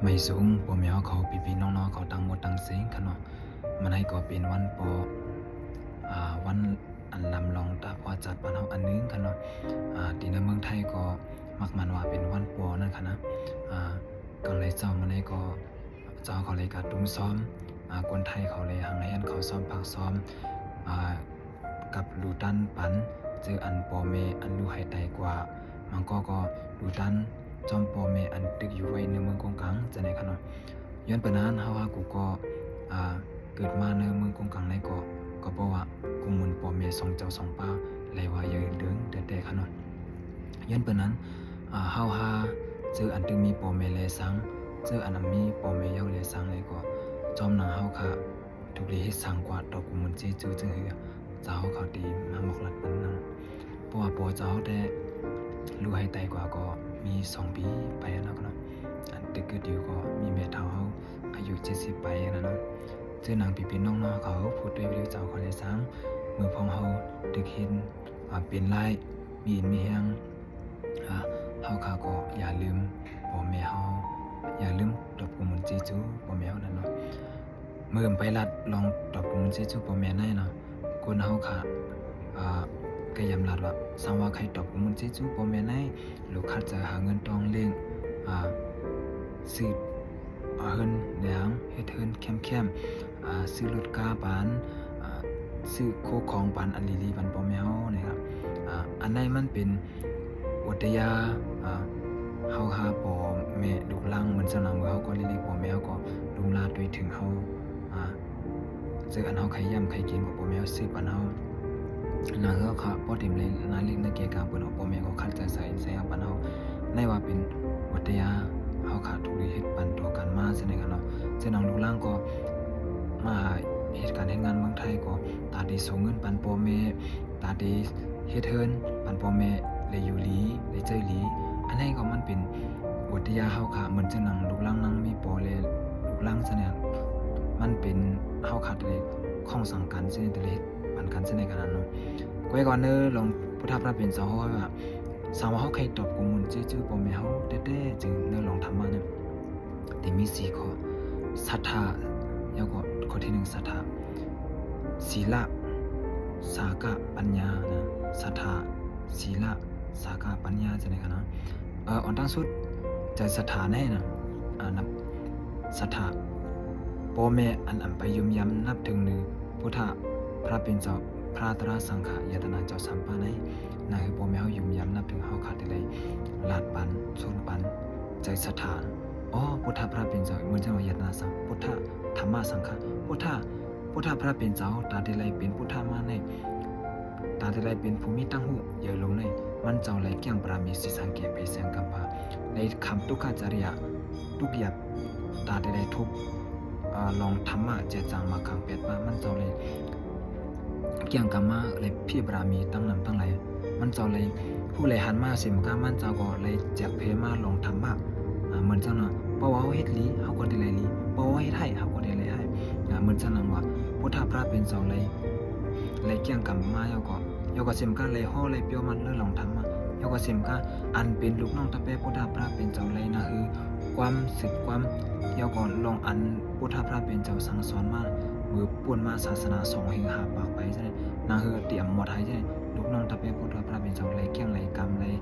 ไม่สูงปอแมวเขาพี่ๆน้องๆเขาตั้งหมดตั้งเสียงขนาดมันให้ก็เป็นวันปอวันอันลำลองตาพอจัดวันเฮาอันนึงขนาดที่ในเมืองไทยก็มักมันว่าเป็นวันปอนั่นค่ะนะก่อนเลยเจ้ามันให้ก็เจ้าเขาเลยกัดตุ้มซ้อมคนไทยเขาเลยหังให้อันเขาซ้อมพักซ้อมกับลูตันปันเจออันปอเมอันลูให้ไตกว่ามันก็ลูตันจอมปอเมอันตึกอยู่ไว้ในเมืองกงกังจะไหนขนาดย้อนไปนั้นเฮาว่ากูก็เกิดมาในเมืองกงกังในก็เพราะว่ากูมุนปอเมสองเจ้าสองป้าเลยว่าเยอะเดิงแต่ขนาดย้อนไปนั้นเฮาหาเจออันตึงมีปอเมเลสังเจออันมีปอเมเยาเลสังเลยก็จอมนางเฮาค่ะทุกลีให้สังกว่าดอกกูมุนเจจื้อจึงเหือเจ้าเขาดีมาหมกหลัดปันนั้นเพราะว่าปอเจ้าได้รู้ให้ไตกว่าก็มี2 ปีไปแล้วเนาะอันตึกเกิดอยู่ก็มีแม่เฒ่าเฮาอายุ70ไปนะเนาะเจอนางพี่ๆน้องๆเขาพูดด้วยวิวเจ้าเขาเลยสังมือพองเฮาตึกเห็นเป็นลายมีอินมีแฮงเฮาค่ะก็อย่าลืมพ่อแม่เฮาอย่าลืมตบกุมุนจีจูพ่อแม่เฮานั่นเนาะเมื่อไปลัดลองตบกุมุนจีจูพ่อแม่ได้เนาะคนเฮาค่ะก็ยำลัดว่าสังว่าใครตบกุมุนจีจูพ่อแม่ได้ลูกค้าจะหาเงินตองเลี้ยงซื้อเฮิรนแหนงเฮ็ดเฮิรนเข้มๆซื้อรถกาปานซื้อโคของปานอันลีๆปานพ่อแม่เฮานะครับอันใดมันเป็นวัตยาเฮาหาพ่อแม่ลูกหลานเหมือนสนามเฮาก็เล็กๆพ่อแม่เฮาก็ดูแลด้วยถึงเฮาเจออันเฮาใครย่ำใครกินกับพ่อแม่เฮาซื้อปานเฮานาเฮาค่ะบ่เต็มเลยนาเล็กนาเกียกาเปิ้นเอาพ่อแม่ก็คัดใจใส่เอาปานเฮาในว่าเป็นวัตยาเฮาขาดทุกเฮ็ดปันต่อกันมาซั่นกันเนาะเจ้านางลูกหลานก็มาเหตุการณ์เฮ็ดงานเมืองไทยก็ตาดีส่งเงินปันพ่อแม่ตาดีเฮ็ดเฮิรนปันพ่อแม่เลยอยู่หลีเลยเจอหลีอันนี้ก็มันเป็นวัตยาเฮาค่ะเหมือนเจ้านางลูกหลานนางมีปอเลยลูกหลานซั่นเนี่ยมันเป็นเฮาขาดเลยของสังกันซั่นเลยปันกันซั่นกันเนาะก้อยก่อนเด้อลองพุทธพระเป็นเจ้าเฮาว่าสาวเฮาใครตอบกูมุนจื้อๆพ่อแม่เฮาแท้ๆจึงเด้อลองทำมาเนี่ยที่มี4ข้อศรัทธาแล้วก็ข้อที่1ศรัทธาศีลสากะปัญญานะศรัทธาศีลสากะปัญญาจังได๋กันนะอันตั้งสุดใจศรัทธาแน่นะนับศรัทธาพ่อแม่อันไปยุมย้ำนับถึงนึพุทธพระเป็นเจ้าพระตราสังฆายตนะเจ้าสัมปานัยนั่นคือพ่อแม่เฮายุมย้ำนับถึงเฮาขาดได้ลาดปันสูนปันใจศรัทธาพุทธพระเป็นเจ้าเหมือนจังว่ายตนะสังพุทธธรรมสังฆพุทธพระเป็นเจ้าตาได้ไลเป็นพุทธมาในตาได้ไลเป็นภูมิตั้งหูเยอะลงในมันเจ้าไลเกี่ยงปรามีสิสังเกตไปแสงกัมปาในคำทุกขจริยาทุกหยับตาได้ไลทุกลองธรรมะเจจังมาขังเป็ดว่ามันเจ้าเลยเกี่ยงกัมมาเลยพี่ปรามีตั้งนำตั้งไหลมันเจ้าเลยผู้เลยหันมาสิมกามันเจ้าก็เลยแจกเพมาลองธรรมะเหมือนจังนะเพราะว่าเฮาเฮ็ดลีเฮาก็ได้ไลลีเพราะว่าเฮ็ดให้เฮาก็ได้ไลให้เหมือนจังนั้นว่าพุทธพระเป็นเจ้าเลยเกี่ยงกัมมาเฮาก็สิมกาเลยฮ้อเลยเปียวมันเลยลองธรรมะเฮาก็สิมกาอันเป็นลูกน้องตะเปพุทธพระเป็นเจ้าเลยนะคือความสึกความเฮาก็ลองอันพุทธพระเป็นเจ้าสั่งสอนมามือป่วนมาศาสนา2 หิงหาปากไปซั่นนะคือเตรียมหมดให้ซั่นลูกน้องตะเปพุทธพระเป็นเจ้าเลยเกี่ยงเลยกรรมเลย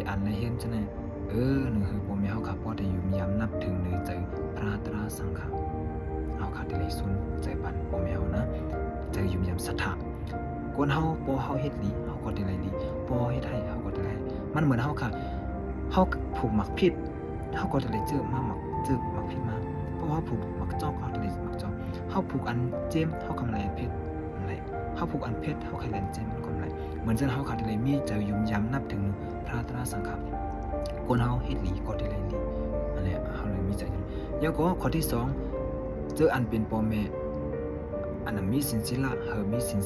อันเลยเฮ็ดซั่นนั่นคือพ่อแม่เฮาค่ะพอได้ยุมย้ำนับถึงในใจพระตราสังฆเฮาค่ะได้เลยสุนใจปันพ่อแม่เฮานะใจยุมย้ำศรัทธาคนเฮาบ่เฮาเฮ็ดดีเฮาก็ได้เลยดีบ่เฮ็ดให้เฮาก็ได้ให้มันเหมือนเฮาค่ะเฮาผูกหมักผิดเฮาก็ได้เลยเจอหมักผิดมาเพราะว่าผูกหมักจอกเฮาได้เลยหมักจอกเฮาผูกอันเจมเฮากำไรเพชรอะไรเฮาผูกอันเพชรเฮาใครแลนเจมกำไรเหมือนจังเฮาค่ะได้เลยมีใจยุมย้ำนับถึงพระตราสังฆคนเฮาเฮ็ดหลีก็ได้เลยหลีอันนี้เฮาเลยมีใจแล้วก็ข้อที่2เจออันเป็นพ่อแม่อันนั้นมีศีลมีศี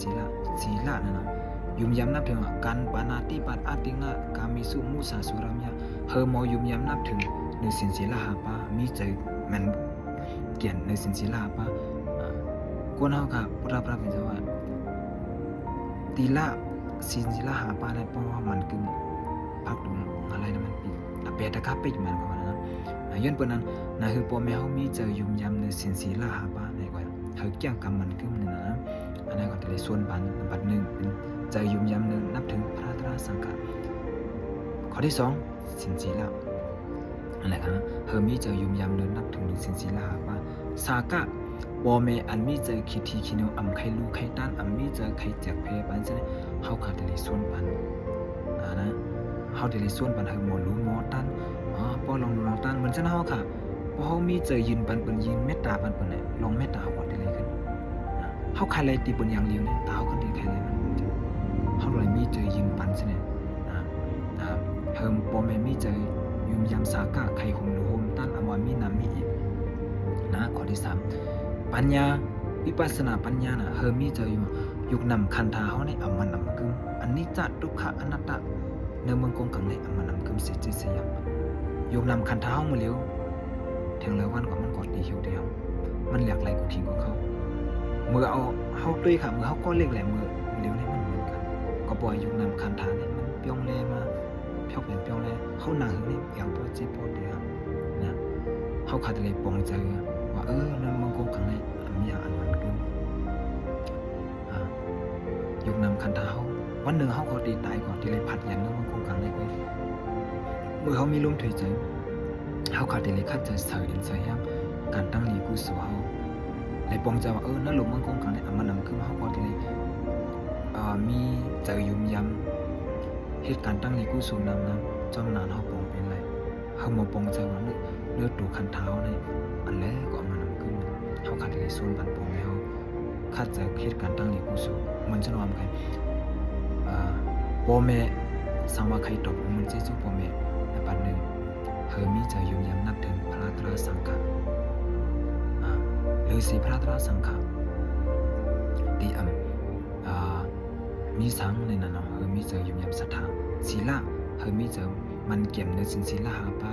ลนั่นน่ะยุมย้ำนับถึงการปานาติปาอาติงะกามิสุมุสาสุรามะมอยุมย้ำนับถึงในศีล5 ป้ามีใจมันเกียนในศีล5 ป้าคนเฮาค่ะพุทธพระเป็นเจ้าว่าติละศีล5 ป้าในเพราะว่ามันคือพักตรงอะไรนะมันปิดเปตะกะปิดมันก็ว่านะ ย้อนเปิ้นนั้นนะคือพ่อแม่เฮามีเจอยุ่มยำในสินศีลาหาปาในก่อนเฮาเกี่ยงกรรมมันกึมนี่นะอันนั้นก็จะได้ส่วนบัดหนึงเป็นเจอยุ่มยำในนับถึงพระตราสังฆะข้อที่2สินศีลาอันไหนครับเฮามีเจอยุ่มยำในนับถึงสินศีลาหาปาสากะบ่แม่อันมีเจอคิดทีคิดแนวอำไข่ลูกไข่ต้านอำมีเจอไข่แจกเพปันใช่มั้ยเฮาขาดได้ส่วนปันนะเฮาได้ส่วนปันเฮาหมอรู้หมอตันป้อลองดูลองตันเหมือนจังเฮาค่ะพอเฮามีเจอยินปันเปิ้นยินเมตตาปันเปิ้นเนี่ยลองเมตตาเฮาก็ได้เลยขึ้นเฮาใครเลยติเปิ้นอย่างเดียวเนี่ยตาเฮาก็ได้ใครเลยมันเฮาเลยมีเจอยินปันใช่มั้ยเฮิมบ่แม่มีเจอยุ่มยำสากะไข่หุมรู้หุมตันอำว่ามีน้ำมีอีกนะข้อที่3ปัญญาวิปัสสนาปัญญาน่ะเฮามีเจออยู่ยุคนำคันธาเฮาในอำมันำกึมอันนี้จะทุกขะอนัตตะในเมืองกงกังในอำมันำกึมสิจิสยามยุคนำคันธาเฮามาเร็วถึงแล้ววันกว่ามันกอดดีหิวเดียวมันอยากไหลกูทิ้งกับเขาเมื่อเอาเฮาด้วยค่ะเมื่อเฮาก็เล็กแหละมือเร็วนี่มันเหมือนกันก็ปล่อยยุคนำคันธานี่มันเปียงแลมาเพียวเป็นเปียงแลเฮาหนังนี่อย่างบ่จิบ่เดียวนะเฮาขาดเลยปองใจว่าในเมืองกงกังในมีอันมันกึมยุคนำคันธาเฮาวันหนึ่งเฮาก็ตีตายก่อนที่เลยพัดยันเมืองกงกังในก้อยเมื่อเฮามีลมหายใจเฮาขาดเลยคัดใจเสยอินเสยามการตั้งลีกูสู่เฮาเลยปองใจว่านั่นลมเมืองกงกังในมันนำคือเฮาก็เลยมีใจยุ่มยำเหตุการณ์ตั้งลีกูสู่นำจอมนานเฮาปองเป็นไรเฮาบ่ปองใจว่าเนื้อตูคันเท้าในอันแรกก็มันนำคือเฮาขาดเลยส่วนบันปองให้เฮาคัดใจเหตุการณ์ตั้งลีกูสู่เหมือนจะนอมกันพ่อแม่สังว่าใครตบมันเจจูพ่อแม่ในปัจจุบันเฮามีใจยุ่มยำนับถึงพระตราสังฆะหรือสีพระตราสังฆะดีมีสังในนั้นเฮามีใจยุ่มยำศรัทธาศีลเฮามีใจมันเก็บในสินศีลหาปา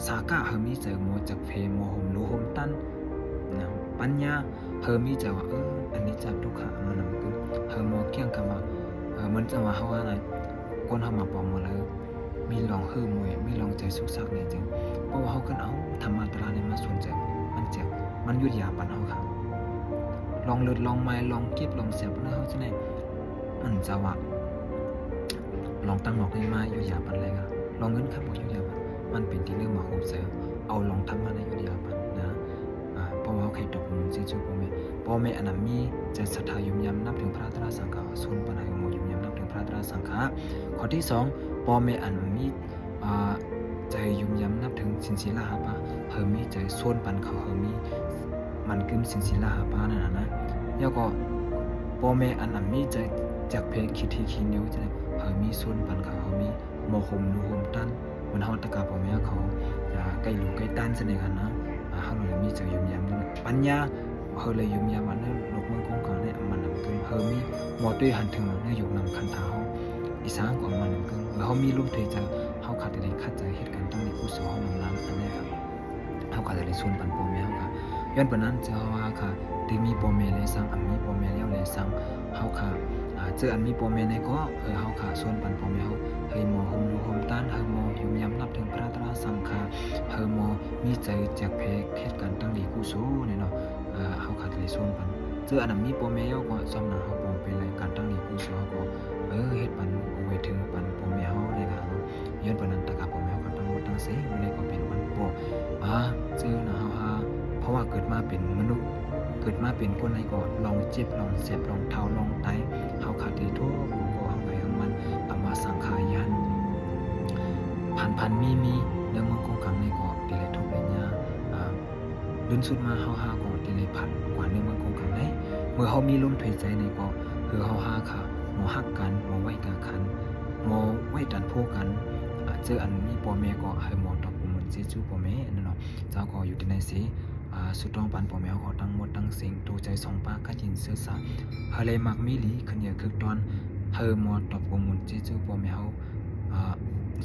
สากะเฮามีใจโมจักเพโมหมรู้หมตันปัญญาเฮามีใจว่าอันนี้จักทุกขะมันนำคือเฮาโมเกี่ยงกับว่าเหมือนจะว่าเฮาว่าอะไรคนเฮามาปอมหมดแล้วมีลองฮื้อมวยมีลองใจสุกซักเนี่ยจริงเพราะว่าเฮากันเอาธรรมะตราเนี่ยมาสนใจมันเจ็บมันยุดยาปันเฮาค่ะลองเลือดลองไม้ลองเก็บลองเสียบนะเฮาจังได๋มันจะว่าลองตั้งหนอกให้มายุดยาปันอะไรก็ลองเงินครับบ่ยุดยาปันมันเป็นที่เรื่องมาโหเสียเอาลองทำมาในยุดยาปันนะเพราะว่าเฮาใครตกมันสิจุพ่อแม่อันนั้นมีใจศรัทธายุ่มยำนับถึงพระตราสังฆะส่วนปัญหาโมยุ่มยำนับถึงพระตราสังฆะข้อที่2พ่อแม่อันมีใจยุ่มยำนับถึงสินศีลหาปาเฮามีใจส่วนปันเขาเฮามีมันกึมสินศีลหาปานั่นน่ะนะแล้วก็พ่อแม่อันนั้นมีใจจักเพคิดที่คิดนิ้วจังเฮามีส่วนปันเขาเฮามีโมหมนูหมตันเหมือนเฮาตะกาพ่อแม่เขาใกล้ลูกใกล้ตันซะในกันนะเฮาเลยมีใจยุ่มยำปัญญาเฮาเลยยุ่มยำอันนั้นลูกเมืองกงกังในมันนำกึมเฮามีหมอด้วยหันถึงในยุคนำคันธาเฮาอีสานก็มันนำกึมเฮามีลมหายใจเฮาขาดได้คัดใจเหตุการณ์ตั้งในผู้สู่เฮานำอันนี้ครับเฮาขาดได้ส่วนปันพ่อแม่เฮาค่ะย้อนปานนั้นจะว่าค่ะได้มีพ่อแม่แล้วสังอันมีพ่อแม่แล้วสังเฮาค่ะเจออันมีพ่อแม่ในก็เฮาค่ะส่วนปันพ่อแม่เฮาเฮยหมอหมรู้หมต้านเฮาหมอยุ่มยำนับถึงพระตราสังฆะเฮาหมอมีใจจักเพเหตุการณ์ตั้งดีกุศลนี่เนาะเฮาขาดเลยส่วนปันเจออันนั้นมีพ่อแม่เฮาก็สำนักเฮาปองเป็นรายการตั้งดีกุศลเฮาก็เฮ็ดปันไว้ถึงปันพ่อแม่เฮาเลยค่ะเนาะย้อนปานนั้นตะกะพ่อแม่เฮาก็ตั้งหมดตั้งเสมื้อนี้ก็เป็นวันพ่อเจอนะเฮาเพราะว่าเกิดมาเป็นมนุษย์เกิดมาเป็นคนไหนก็ลองเจ็บลองเจ็บลองเท้าลองไตเฮาขาดได้ทุกข์บ่เฮาไปของมันอำมาสังขารยันพันมีเรื่องมันคงกังในก็ติเลยทุกข์เลยยาลื่นสุดมาเฮาก็ติเลยพันกว่าเรื่องมันคงกังในเมื่อเฮามีลมหายใจในก็คือเฮาค่ะหมอฮักกันหมอไว้กาคันหมอไว้ดันโพกันเจออันมีพ่อแม่ก็ให้หมอตอบเหมือนเจจูพ่อแม่นั่นเนาะเจ้าก็อยู่ที่ไหนสิสุดต้องปันพ่อแม่ก็ตั้งหมดตั้งสิ่งตัวใจสองปากกัดยินเสื้อสาเฮาเลยมักมีหลีขึ้นเหนือคือตอนเฮาหมอตอบเหมือนเจจูพ่อแม่เฮา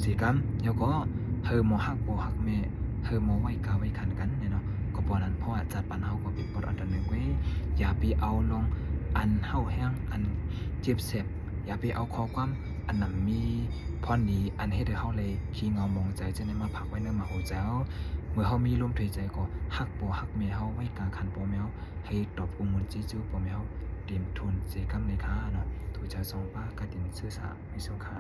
สีกรรมแล้วก็เฮาหมอฮักบ่ฮักแม่เฮาหมอไว้กาไว้คันกันเนี่ยเนาะก็ปอนั้นเพราะว่าจัดปันเฮาก็เป็นปอดอันนึงเว้ยอย่าไปเอาลงอันเฮาแห้งอันเจ็บเสบอย่าไปเอาข้อความ อันนำมีพรดีอันเฮ็ดให้เฮาเลยขี้เงามองใจจะได้มาพักไว้ในมาโหเจ้าเมื่อเฮามีลมหายใจก็ฮักบ่ฮักแม่เฮาไว้กลางคันบ่แมวให้ตอบกุมมุนจิจูบ่แมวเตรียมทุนเจกำในค้าเนาะถูกใจ2ป้ากะดินซื่อสาไม่สุขา